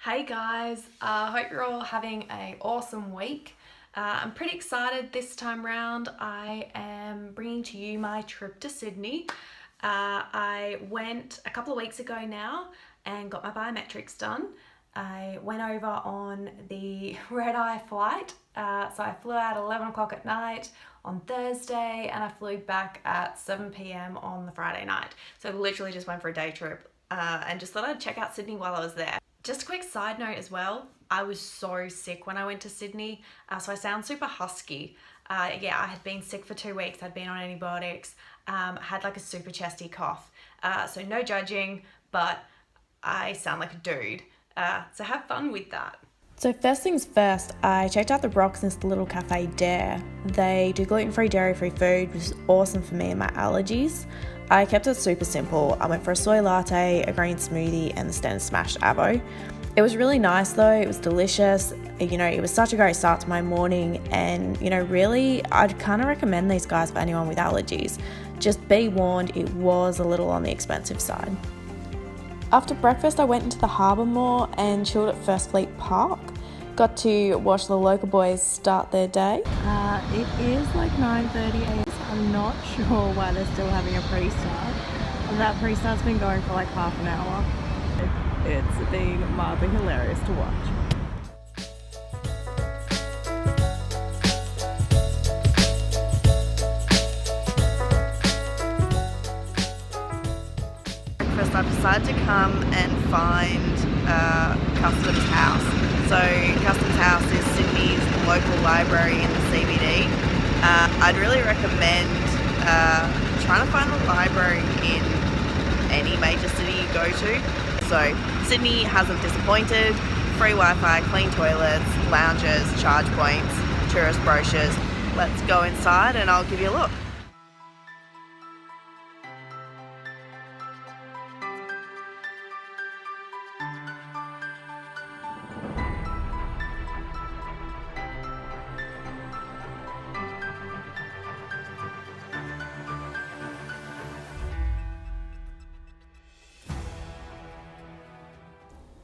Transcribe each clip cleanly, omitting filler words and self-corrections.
Hey guys, hope you're all having an awesome week. I'm pretty excited this time round. I am bringing to you my trip to Sydney. I went a couple of weeks ago now and got my biometrics done. I went over on the red-eye flight. So I flew out at 11 o'clock at night on Thursday and I flew back at 7 p.m. on the Friday night. So literally just went for a day trip and just thought I'd check out Sydney while I was there. Just a quick side note as well, I was so sick when I went to Sydney, so I sound super husky. I had been sick for 2 weeks, I'd been on antibiotics, had like a super chesty cough. So no judging, but I sound like a dude. So have fun with that. So first things first, I checked out the rocks in this little cafe Dare. They do gluten-free, dairy-free food, which is awesome for me and my allergies. I kept it super simple. I went for a soy latte, a green smoothie, and the standard smashed avo. It was really nice though, it was delicious. It was such a great start to my morning and, really, I'd kind of recommend these guys for anyone with allergies. Just be warned, it was a little on the expensive side. After breakfast, I went into the Harbour Mall and chilled at First Fleet Park. Got to watch the local boys start their day. It is like 9:30 a.m. I'm not sure why they're still having a pre-start. That pre-start's been going for like half an hour. It's been mildly hilarious to watch. Breakfast, I've decided to come and find Customs House. So Customs House is Sydney's local library in the CBD. I'd really recommend trying to find a library in any major city you go to. So Sydney hasn't disappointed. Free Wi-Fi, clean toilets, lounges, charge points, tourist brochures. Let's go inside and I'll give you a look.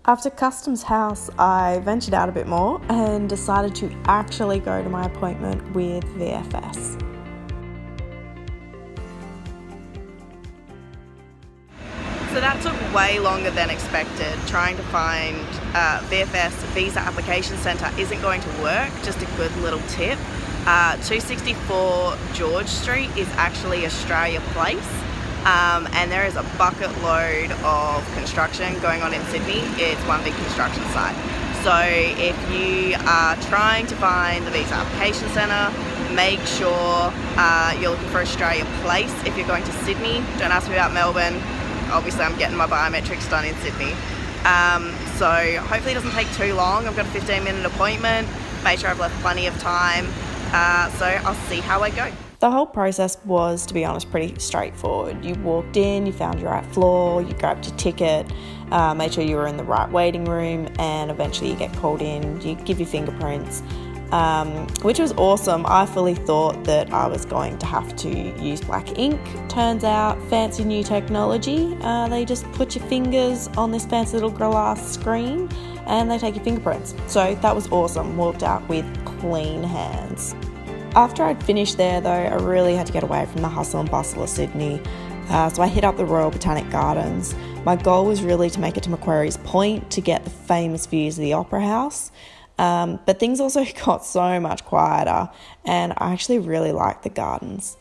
After Customs House, I ventured out a bit more and decided to actually go to my appointment with VFS. So that took way longer than expected. Trying to find VFS Visa Application Centre isn't going to work, just a good little tip. 264 George Street is actually Australia Place. And there is a bucket load of construction going on in Sydney. It's one big construction site. So if you are trying to find the Visa Application Centre, make sure you're looking for Australia Place if you're going to Sydney. Don't ask me about Melbourne. Obviously I'm getting my biometrics done in Sydney. So hopefully it doesn't take too long. I've got a 15-minute appointment. Make sure I've left plenty of time. So I'll see how I go. The whole process was, to be honest, pretty straightforward. You walked in, you found your right floor, you grabbed your ticket, made sure you were in the right waiting room, and eventually you get called in, you give your fingerprints, which was awesome. I fully thought that I was going to have to use black ink. Turns out, fancy new technology. They just put your fingers on this fancy little glass screen and they take your fingerprints. So that was awesome. Walked out with clean hands. After I'd finished there though, I really had to get away from the hustle and bustle of Sydney. So I hit up the Royal Botanic Gardens. My goal was really to make it to Macquaries Point to get the famous views of the Opera House. But things also got so much quieter and I actually really liked the gardens.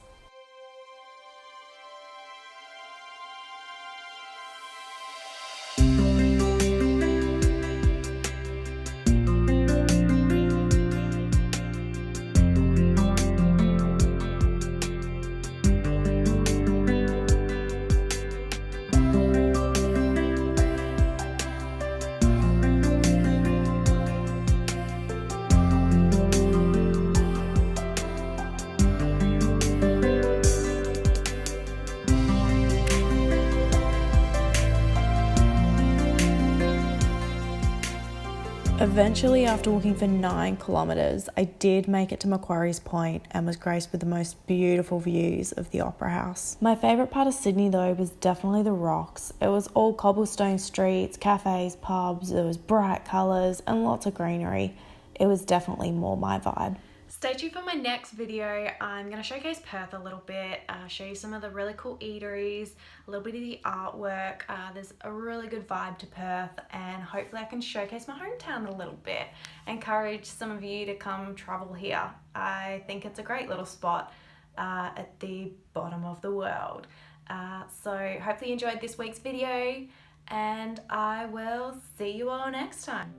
Eventually, after walking for 9 kilometres, I did make it to Macquaries Point and was graced with the most beautiful views of the Opera House. My favourite part of Sydney though was definitely the rocks. It was all cobblestone streets, cafes, pubs, there was bright colours and lots of greenery. It was definitely more my vibe. Stay tuned for my next video. I'm going to showcase Perth a little bit, show you some of the really cool eateries, a little bit of the artwork. There's a really good vibe to Perth, and hopefully I can showcase my hometown a little bit, encourage some of you to come travel here. I think it's a great little spot at the bottom of the world. So hopefully you enjoyed this week's video, and I will see you all next time.